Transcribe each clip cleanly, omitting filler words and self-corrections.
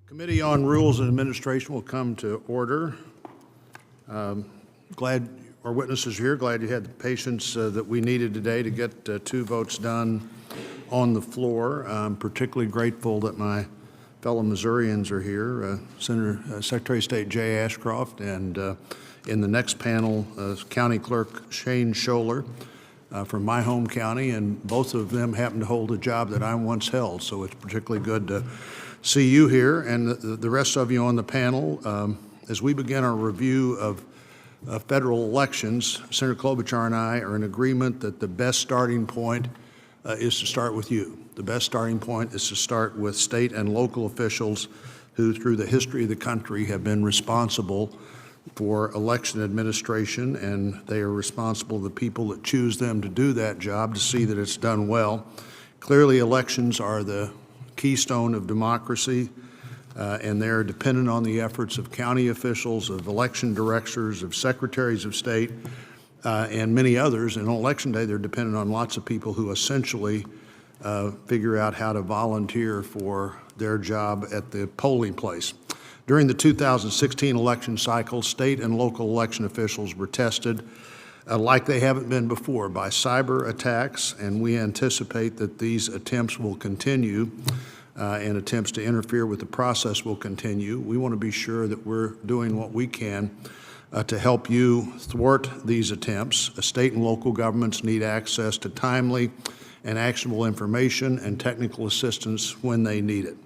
Committee on Rules and Administration will come to order. Glad our witnesses are here. Glad you had the patience that we needed today to get 2 votes done on the floor. I'm particularly grateful that my fellow Missourians are here, Secretary of State Jay Ashcroft, and in the next panel, County Clerk Shane Schoeller from my home county, and both of them happen to hold a job that I once held, so it's particularly good to see you here and the rest of you on the panel. As we begin our review of federal elections, Senator Klobuchar and I are in agreement that the best starting point is to start with you. The best starting point is to start with state and local officials who, through the history of the country, have been responsible for election administration, and they are responsible to the people that choose them to do that job to see that it's done well. Clearly, elections are the keystone of democracy, and they're dependent on the efforts of county officials, of election directors, of secretaries of state, and many others. And on Election Day, they're dependent on lots of people who essentially figure out how to volunteer for their job at the polling place. During the 2016 election cycle, state and local election officials were tested like they haven't been before by cyber attacks, and we anticipate that these attempts will continue and attempts to interfere with the process will continue. We want to be sure that we're doing what we can to help you thwart these attempts. State and local governments need access to timely and actionable information and technical assistance when they need it.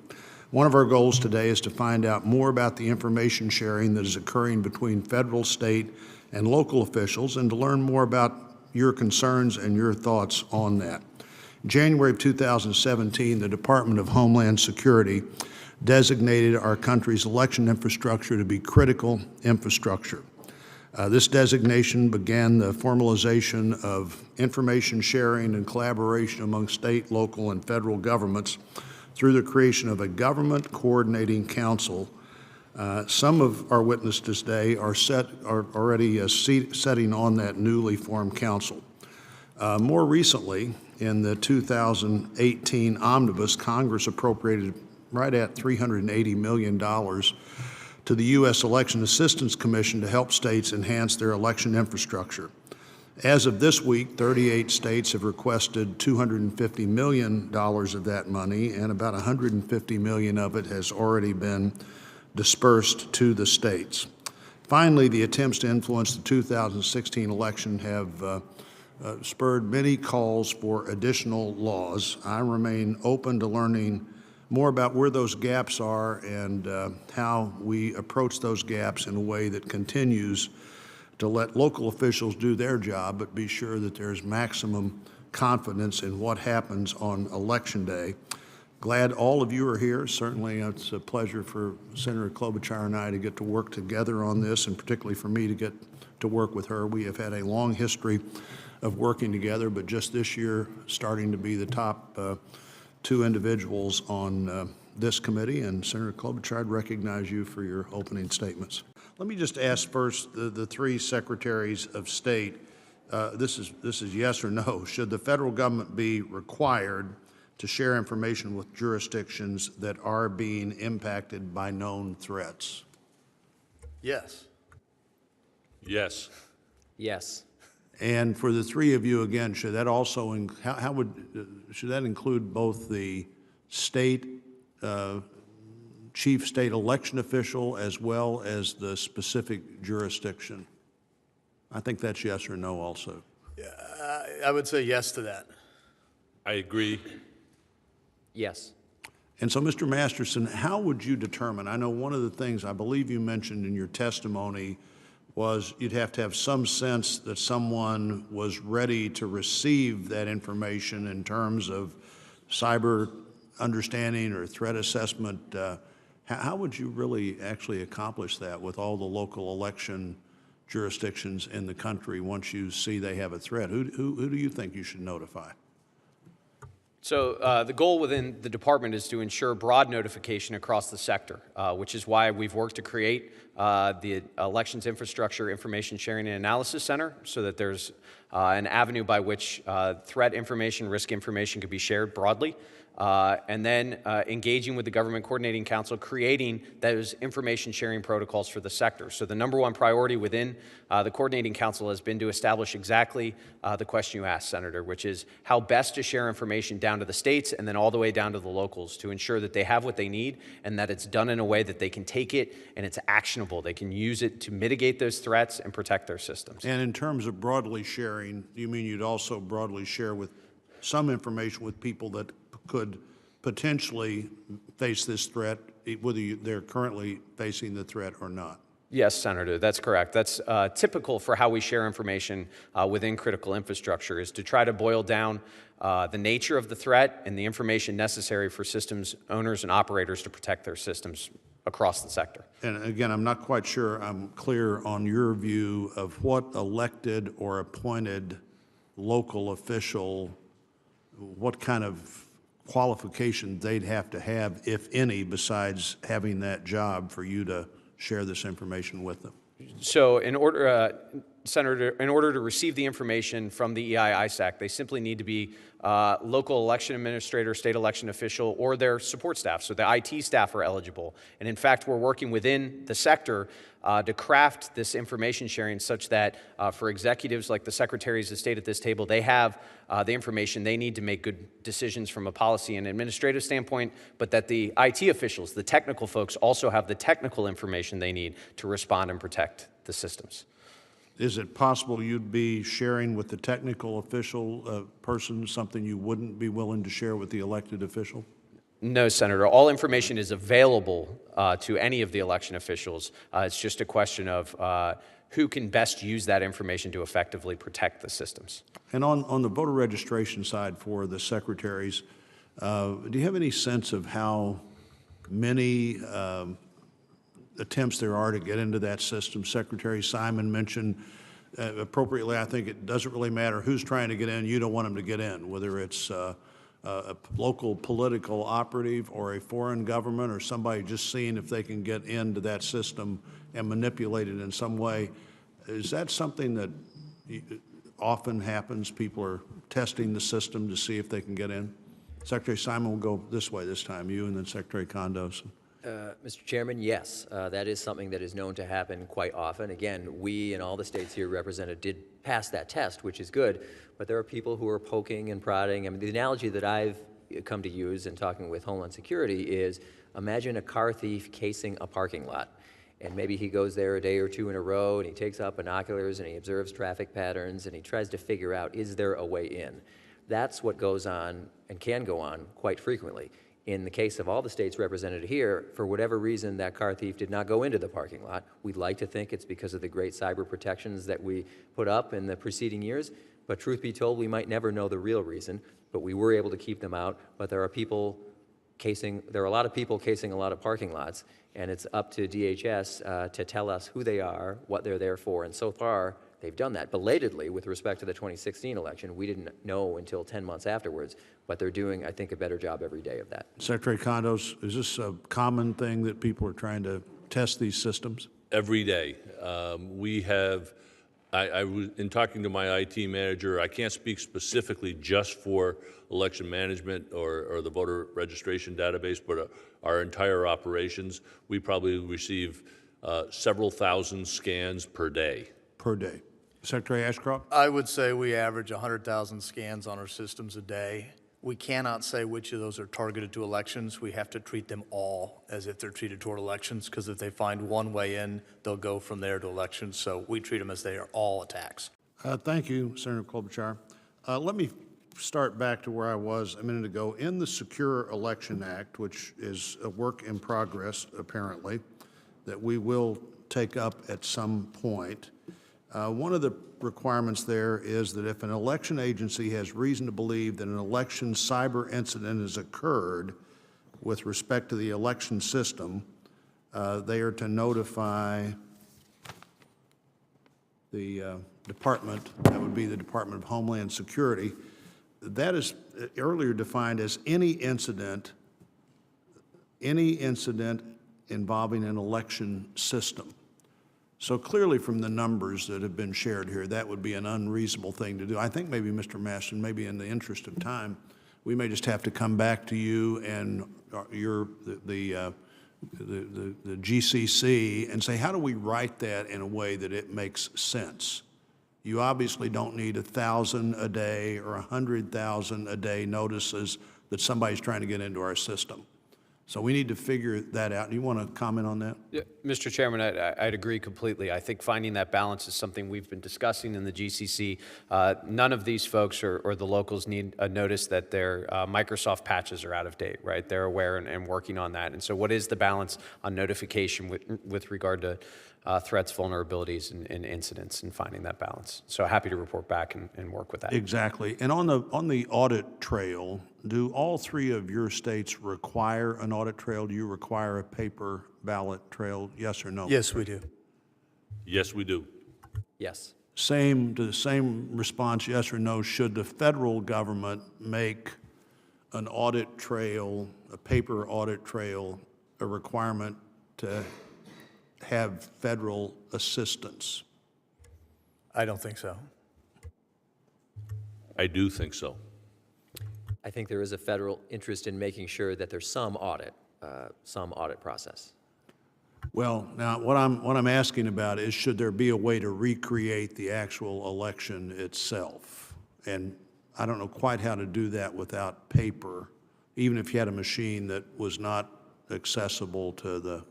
One of our goals today is to find out more about the information sharing that is occurring between federal, state, and local officials, and to learn more about your concerns and your thoughts on that. In January of 2017, the Department of Homeland Security designated our country's election infrastructure to be critical infrastructure. This designation began the formalization of information sharing and collaboration among state, local, and federal governments through the creation of a government coordinating council. Some of our witnesses today are already setting on that newly formed council. More recently, in the 2018 omnibus, Congress appropriated right at $380 million to the U.S. Election Assistance Commission to help states enhance their election infrastructure. As of this week, 38 states have requested $250 million of that money, and about $150 million of it has already been dispersed to the states. Finally, the attempts to influence the 2016 election have spurred many calls for additional laws. I remain open to learning more about where those gaps are and how we approach those gaps in a way that continues to let local officials do their job, but be sure that there's maximum confidence in what happens on Election Day. Glad all of you are here. Certainly it's a pleasure for Senator Klobuchar and I to get to work together on this, and particularly for me to get to work with her. We have had a long history of working together, but just this year starting to be the top 2 individuals on this committee. And Senator Klobuchar, I'd recognize you for your opening statements. Let me just ask first the 3 secretaries of state, this is yes or no. Should the federal government be required to share information with jurisdictions that are being impacted by known threats? Yes. Yes. Yes. And for the 3 of you, again, should that also should that include both the state chief state election official as well as the specific jurisdiction? I think that's yes or no also. I would say yes to that. I agree. Yes. And so, Mr. Masterson, how would you determine? I know one of the things I believe you mentioned in your testimony was you'd have to have some sense that someone was ready to receive that information in terms of cyber understanding or threat assessment. How would you really actually accomplish that with all the local election jurisdictions in the country once you see they have a threat? Who do you think you should notify? So the goal within the department is to ensure broad notification across the sector, which is why we've worked to create the Elections Infrastructure Information Sharing and Analysis Center, so that there's an avenue by which threat information, risk information could be shared broadly, and then engaging with the Government Coordinating Council, creating those information sharing protocols for the sector. So the number one priority within the Coordinating Council has been to establish exactly the question you asked, Senator, which is how best to share information down to the states and then all the way down to the locals to ensure that they have what they need and that it's done in a way that they can take it and it's actionable. They can use it to mitigate those threats and protect their systems. And in terms of broadly sharing, do you mean you'd also broadly share with some information with people that could potentially face this threat, whether they're currently facing the threat or not? Yes, Senator, that's correct. That's typical for how we share information within critical infrastructure, is to try to boil down the nature of the threat and the information necessary for systems owners and operators to protect their systems across the sector. And again, I'm not quite sure I'm clear on your view of what elected or appointed local official, what kind of qualifications they'd have to have, if any, besides having that job for you to share this information with them. So in order, Senator, in order to receive the information from the EI-ISAC, they simply need to be local election administrator, state election official, or their support staff. So the IT staff are eligible. And in fact, we're working within the sector to craft this information sharing such that for executives like the secretaries of state at this table, they have the information they need to make good decisions from a policy and administrative standpoint, but that the IT officials, the technical folks, also have the technical information they need to respond and protect the systems. Is it possible you'd be sharing with the technical official person something you wouldn't be willing to share with the elected official? No, Senator. All information is available to any of the election officials. It's just a question of who can best use that information to effectively protect the systems. And on the voter registration side for the secretaries, do you have any sense of how many attempts there are to get into that system? Secretary Simon mentioned appropriately, I think it doesn't really matter who's trying to get in, you don't want them to get in, whether it's a local political operative or a foreign government or somebody just seeing if they can get into that system and manipulate it in some way. Is that something that often happens? People are testing the system to see if they can get in? Secretary Simon will go this way this time, you and then Secretary Condos. Mr. Chairman, yes, that is something that is known to happen quite often. Again, we and all the states here represented did pass that test, which is good, but there are people who are poking and prodding. I mean, the analogy that I've come to use in talking with Homeland Security is imagine a car thief casing a parking lot. And maybe he goes there a day or two in a row and he takes out binoculars and he observes traffic patterns and he tries to figure out, is there a way in? That's what goes on and can go on quite frequently. In the case of all the states represented here, for whatever reason, that car thief did not go into the parking lot. We'd like to think it's because of the great cyber protections that we put up in the preceding years, but truth be told, we might never know the real reason, but we were able to keep them out. But there are a lot of people casing a lot of parking lots, and it's up to DHS to tell us who they are, what they're there for, and so far, they've done that. Belatedly, with respect to the 2016 election, we didn't know until 10 months afterwards, but they're doing, I think, a better job every day of that. Secretary Condos, is this a common thing that people are trying to test these systems? Every day. We have, in talking to my IT manager, I can't speak specifically just for election management or the voter registration database, but our entire operations, we probably receive several thousand scans per day. Per day. Secretary Ashcroft? I would say we average 100,000 scans on our systems a day. We cannot say which of those are targeted to elections. We have to treat them all as if they're treated toward elections, because if they find one way in, they'll go from there to elections. So we treat them as they are all attacks. Thank you, Senator Klobuchar. Let me start back to where I was a minute ago. In the Secure Election Act, which is a work in progress, apparently, that we will take up at some point, one of the requirements there is that if an election agency has reason to believe that an election cyber incident has occurred with respect to the election system, they are to notify the department, that would be the Department of Homeland Security. That is earlier defined as any incident involving an election system. So clearly from the numbers that have been shared here, that would be an unreasonable thing to do. I think maybe, Mr. Maston, maybe in the interest of time, we may just have to come back to you and the GCC and say, how do we write that in a way that it makes sense? You obviously don't need 1,000 a day or 100,000 a day notices that somebody's trying to get into our system. So we need to figure that out. Do you want to comment on that? Yeah, Mr. Chairman, I'd agree completely. I think finding that balance is something we've been discussing in the GCC. None of these folks or the locals need a notice that their Microsoft patches are out of date, right? They're aware and working on that. And so what is the balance on notification with regard to threats, vulnerabilities, and incidents, and finding that balance? So happy to report back and work with that. Exactly. And on the audit trail, do all three of your states require an audit trail? Do you require a paper ballot trail? Yes or no? Yes, we do. Yes, we do. Yes. To the same response, yes or no, should the federal government make an audit trail, a paper audit trail, a requirement to have federal assistance? I don't think so. I do think so. I think there is a federal interest in making sure that there's some audit process. Well, now, what I'm asking about is, should there be a way to recreate the actual election itself? And I don't know quite how to do that without paper, even if you had a machine that was not accessible to the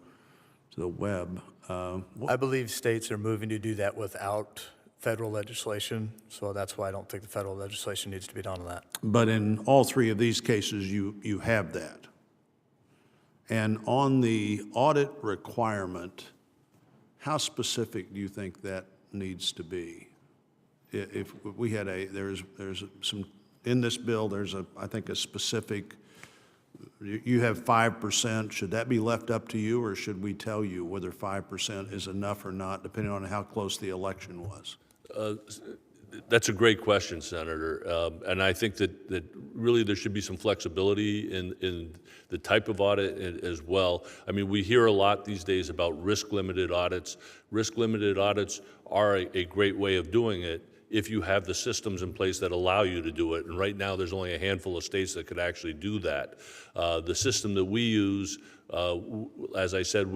web. I believe states are moving to do that without federal legislation, so that's why I don't think the federal legislation needs to be done on that. But in all three of these cases, you have that. And on the audit requirement, how specific do you think that needs to be? If we had there's some, in this bill, I think a specific, you have 5%, should that be left up to you, or should we tell you whether 5% is enough or not, depending on how close the election was? That's a great question, Senator. And I think that really there should be some flexibility in the type of audit as well. I mean, we hear a lot these days about risk-limited audits. Risk-limited audits are a great way of doing it if you have the systems in place that allow you to do it. And right now, there's only a handful of states that could actually do that. The system that we use, as I said,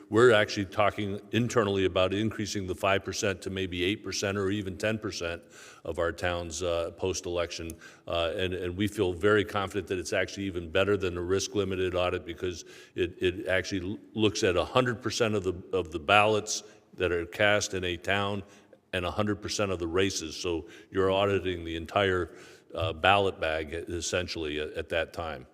we're actually talking internally about increasing the 5% to maybe 8% or even 10% of our towns post-election. And we feel very confident that it's actually even better than a risk-limited audit, because it actually looks at 100% of the ballots that are cast in a town and 100% of the races. So you're auditing the entire ballot bag essentially at that time.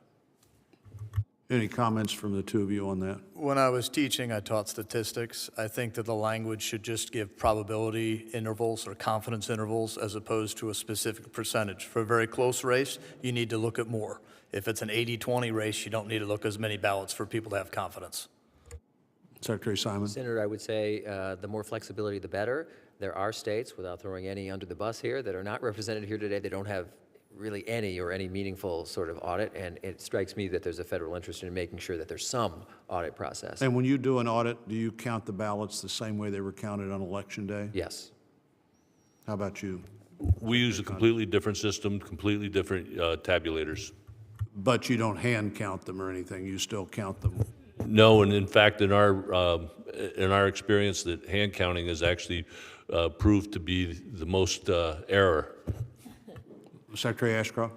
Any comments from the two of you on that? When I was teaching, I taught statistics. I think that the language should just give probability intervals or confidence intervals as opposed to a specific percentage. For a very close race, you need to look at more. If it's an 80-20 race, you don't need to look as many ballots for people to have confidence. Secretary Simon? Senator, I would say the more flexibility, the better. There are states, without throwing any under the bus here, that are not represented here today. They don't have really any meaningful sort of audit, and it strikes me that there's a federal interest in making sure that there's some audit process. And when you do an audit, do you count the ballots the same way they were counted on Election Day? Yes. How about you? We use a completely different system, completely different tabulators. But you don't hand count them or anything, you still count them? No, and in fact, in our experience, that hand counting has actually proved to be the most error. Secretary Ashcroft?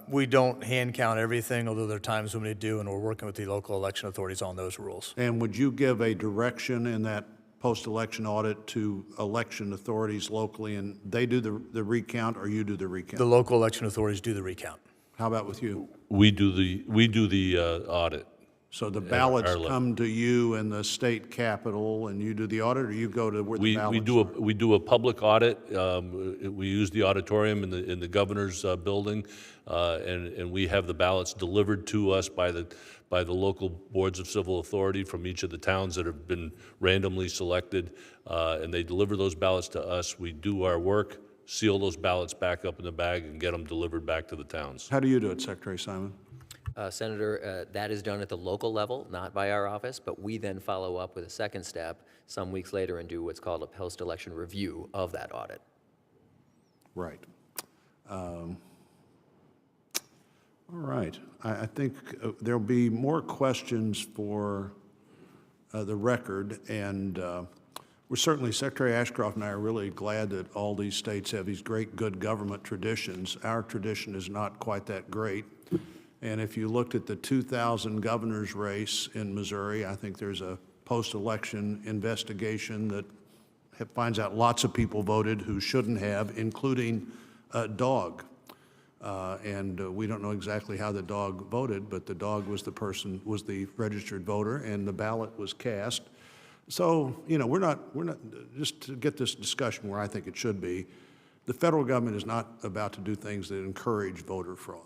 We don't hand count everything, although there are times when we do, and we're working with the local election authorities on those rules. And would you give a direction in that post-election audit to election authorities locally, and they do the recount, or you do the recount? The local election authorities do the recount. How about with you? We do the audit. So the ballots our level. come to you in the state capitol, and you do the audit, or you go to where the ballots are? We do a public audit. We use the auditorium in the governor's building, and we have the ballots delivered to us by the local boards of civil authority from each of the towns that have been randomly selected, and they deliver those ballots to us. We do our work, seal those ballots back up in the bag, and get them delivered back to the towns. How do you do it, Secretary Simon? Senator, that is done at the local level, not by our office, but we then follow up with a second step some weeks later and do what's called a post-election review of that audit. Right. All right. I think there'll be more questions for the record, and we're certainly, Secretary Ashcroft and I are really glad that all these states have these great good government traditions. Our tradition is not quite that great. And if you looked at the 2000 governor's race in Missouri, I think there's a post-election investigation that finds out lots of people voted who shouldn't have, including a dog. We don't know exactly how the dog voted, but the dog was the registered voter, and the ballot was cast. So, you know, we're not, just to get this discussion where I think it should be, the federal government is not about to do things that encourage voter fraud.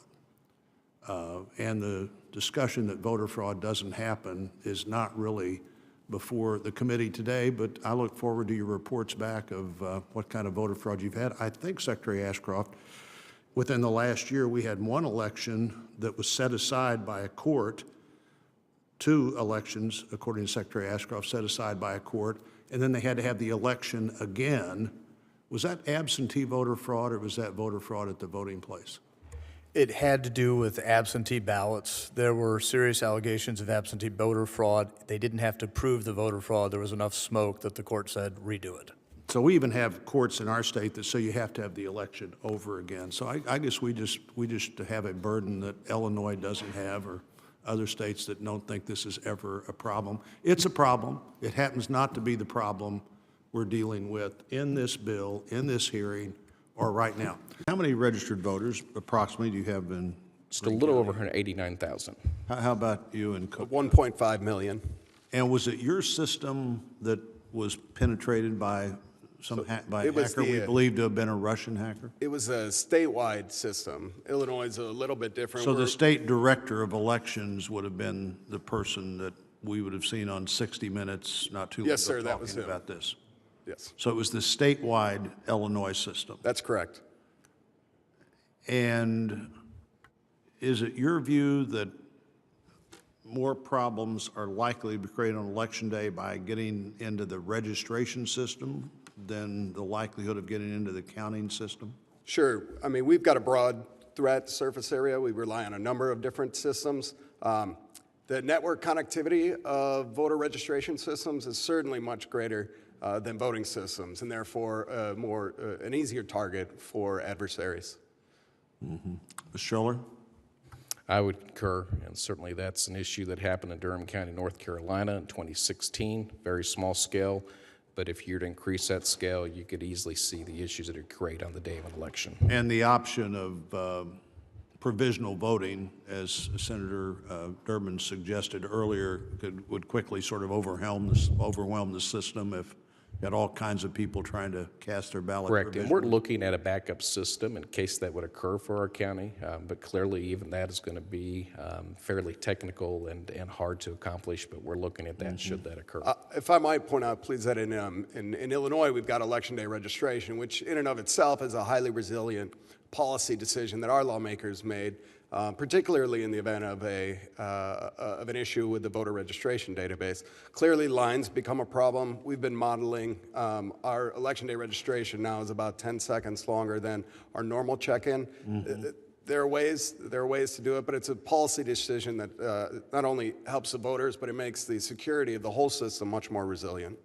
And the discussion that voter fraud doesn't happen is not really before the committee today, but I look forward to your reports back of what kind of voter fraud you've had. I think, Secretary Ashcroft, within the last year, we had one election that was set aside by a court, 2 elections, according to Secretary Ashcroft, set aside by a court, and then they had to have the election again. Was that absentee voter fraud, or was that voter fraud at the voting place? It had to do with absentee ballots. There were serious allegations of absentee voter fraud. They didn't have to prove the voter fraud. There was enough smoke that the court said, redo it. So we even have courts in our state that say you have to have the election over again. So I guess we just have a burden that Illinois doesn't have, or other states that don't think this is ever a problem. It's a problem. It happens not to be the problem we're dealing with in this bill, in this hearing, or right now. How many registered voters approximately do you have in? Just a little over 189,000. How about you in Cook? 1.5 million. And was it your system that was penetrated by by a it was hacker we the, believe to have been a Russian hacker? It was a statewide system. Illinois is a little bit different. So the state director of elections would have been the person that we would have seen on 60 Minutes not too long Yes, ago sir, that was talking him. about this. Yes, So it was the statewide Illinois system. that's correct. And is it your view that more problems are likely to be created on Election Day by getting into the registration system than the likelihood of getting into the counting system? Sure. I mean, we've got a broad threat surface area. We rely on a number of different systems. The network connectivity of voter registration systems is certainly much greater than voting systems, and therefore an easier target for adversaries. Mm-hmm. Ms. Schoeller? I would concur, and certainly that's an issue that happened in Durham County, North Carolina in 2016, very small scale. But if you were to increase that scale, you could easily see the issues that it would create on the day of an election. And the option of provisional voting, as Senator Durbin suggested earlier, would quickly sort of overwhelm the system if you had all kinds of people trying to cast their ballot. Correct, and we're looking at a backup system in case that would occur for our county, but clearly even that is going to be fairly technical and hard to accomplish, but we're looking at that should that occur. If I might point out, please, that in Illinois, we've got Election Day registration, which in and of itself is a highly resilient policy decision that our lawmakers made, particularly in the event of an issue with the voter registration database. Clearly, lines become a problem. We've been modeling our Election Day registration now is about 10 seconds longer than our normal check-in. Mm-hmm. There are ways to do it, but it's a policy decision that not only helps the voters, but it makes the security of the whole system much more resilient.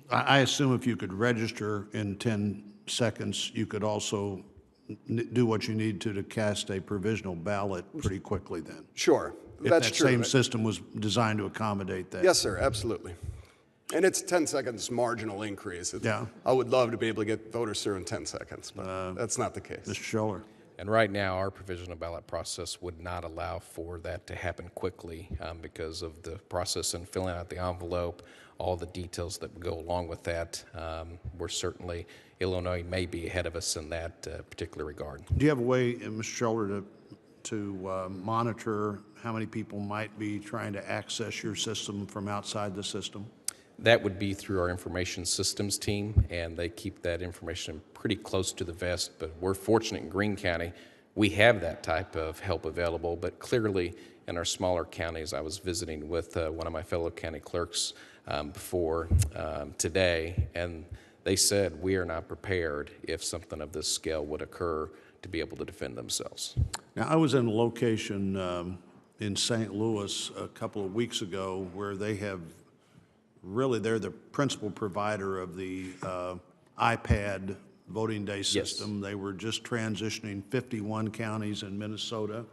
I assume if you could register in 10 seconds, you could also do what you need to cast a provisional ballot pretty quickly then. Sure, if that's that true. Same system was designed to accommodate that. Yes, sir, absolutely. And it's 10 seconds marginal increase. Yeah. I would love to be able to get voters through in 10 seconds, but that's not the case. Mr. Schoeller. And right now, our provisional ballot process would not allow for that to happen quickly because of the process in filling out the envelope, all the details that would go along with that. We're certainly, Illinois may be ahead of us in that particular regard. Do you have a way, Mr. Schoeller, to monitor how many people might be trying to access your system from outside the system? That would be through our information systems team, and they keep that information pretty close to the vest, but we're fortunate in Greene County. We have that type of help available, but clearly in our smaller counties. I was visiting with one of my fellow county clerks before today, and they said we are not prepared if something of this scale would occur to be able to defend themselves. Now, I was in a location in St. Louis a couple of weeks ago where they have really, they're the principal provider of the iPad voting day system. They were just transitioning 51 counties in Minnesota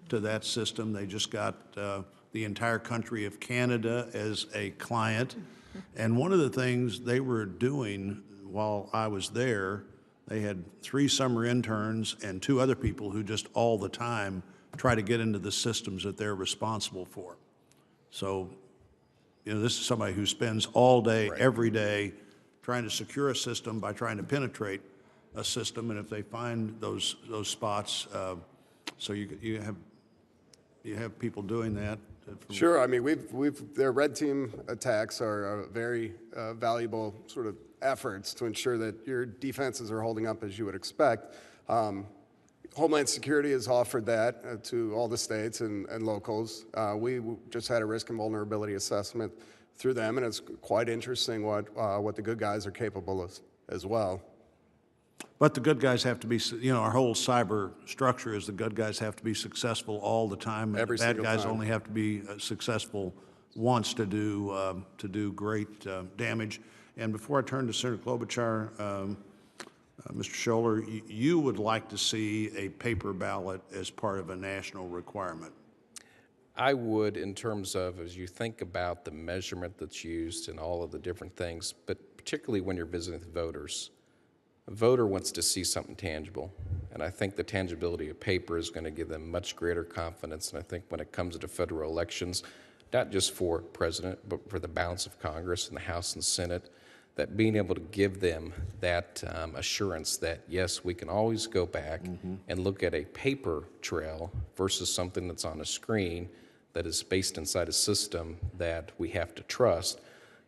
to that system. They just got the entire country of Canada as a client. And one of the things they were doing while I was there, they had 3 summer interns and 2 other people who just all the time try to get into the systems that they're responsible for. So, you know, this is somebody who spends all day, every day, trying to secure a system by trying to penetrate a system, and if they find those spots, so you have people doing that. Sure. I mean, their red team attacks are very valuable sort of efforts to ensure that your defenses are holding up as you would expect. Homeland Security has offered that to all the states and locals. We just had a risk and vulnerability assessment through them, and it's quite interesting what the good guys are capable of as well. But the good guys have to be, you know, our whole cyber structure is the good guys have to be successful all the time. And Every the bad single guys time. only have to be successful once to do great damage. And before I turn to Senator Klobuchar, Mr. Schoeller, you would like to see a paper ballot as part of a national requirement. I would, in terms of, as you think about the measurement that's used and all of the different things, but particularly when you're visiting with voters, a voter wants to see something tangible, and I think the tangibility of paper is going to give them much greater confidence. And I think when it comes to federal elections, not just for president, but for the balance of Congress and the House and Senate, that being able to give them that assurance that, yes, we can always go back and look at a paper trail versus something that's on a screen that is based inside a system that we have to trust.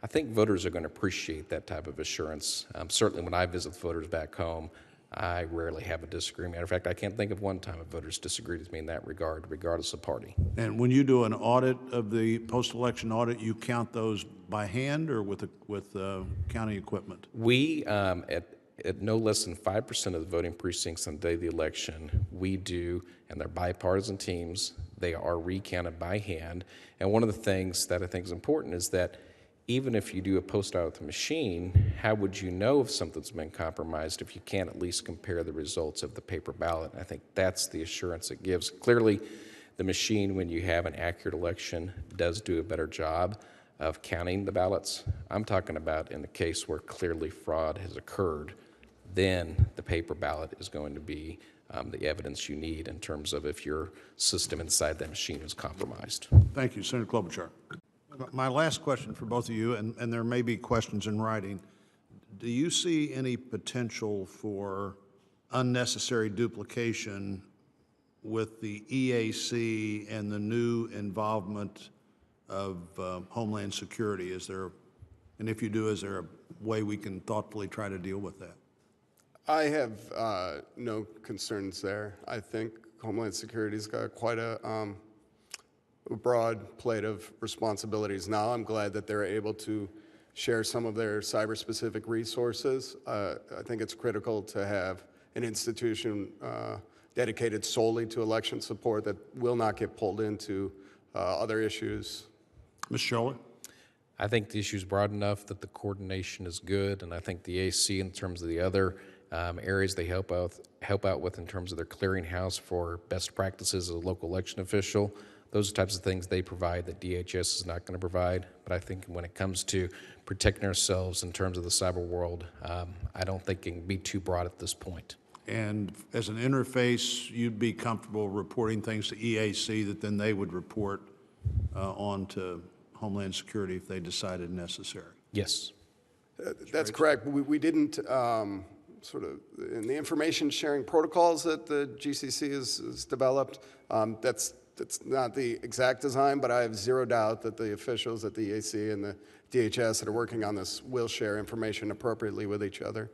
I think voters are going to appreciate that type of assurance. Certainly when I visit voters back home, I rarely have a disagreement. Matter of fact, I can't think of one time a voter's disagreed with me in that regard, regardless of party. And when you do an audit of the post-election audit, you count those by hand or with counting equipment? We, at no less than 5% of the voting precincts on the day of the election, we do, and they're bipartisan teams, they are recounted by hand. And one of the things that I think is important is that even if you do a post audit with the machine, how would you know if something's been compromised if you can't at least compare the results of the paper ballot? And I think that's the assurance it gives. Clearly, the machine, when you have an accurate election, does do a better job of counting the ballots. I'm talking about in the case where clearly fraud has occurred, then the paper ballot is going to be the evidence you need in terms of if your system inside that machine is compromised. Thank you, Senator Klobuchar. My last question for both of you, and there may be questions in writing, do you see any potential for unnecessary duplication with the EAC and the new involvement of Homeland Security? Is there, and if you do, is there a way we can thoughtfully try to deal with that? I have no concerns there. I think Homeland Security's got quite a broad plate of responsibilities now. I'm glad that they're able to share some of their cyber-specific resources. I think it's critical to have an institution dedicated solely to election support that will not get pulled into other issues. Ms. Schoeller? I think the issue is broad enough that the coordination is good, and I think the AC, in terms of the other areas they help out with in terms of their clearinghouse for best practices as a local election official, those types of things they provide that DHS is not going to provide. But I think when it comes to protecting ourselves in terms of the cyber world, I don't think it can be too broad at this point. And as an interface, you'd be comfortable reporting things to EAC that then they would report on to Homeland Security if they decided necessary? Yes. That's correct. We didn't sort of, in the information sharing protocols that the GCC has developed, that's not the exact design, but I have zero doubt that the officials at the EAC and the DHS that are working on this will share information appropriately with each other.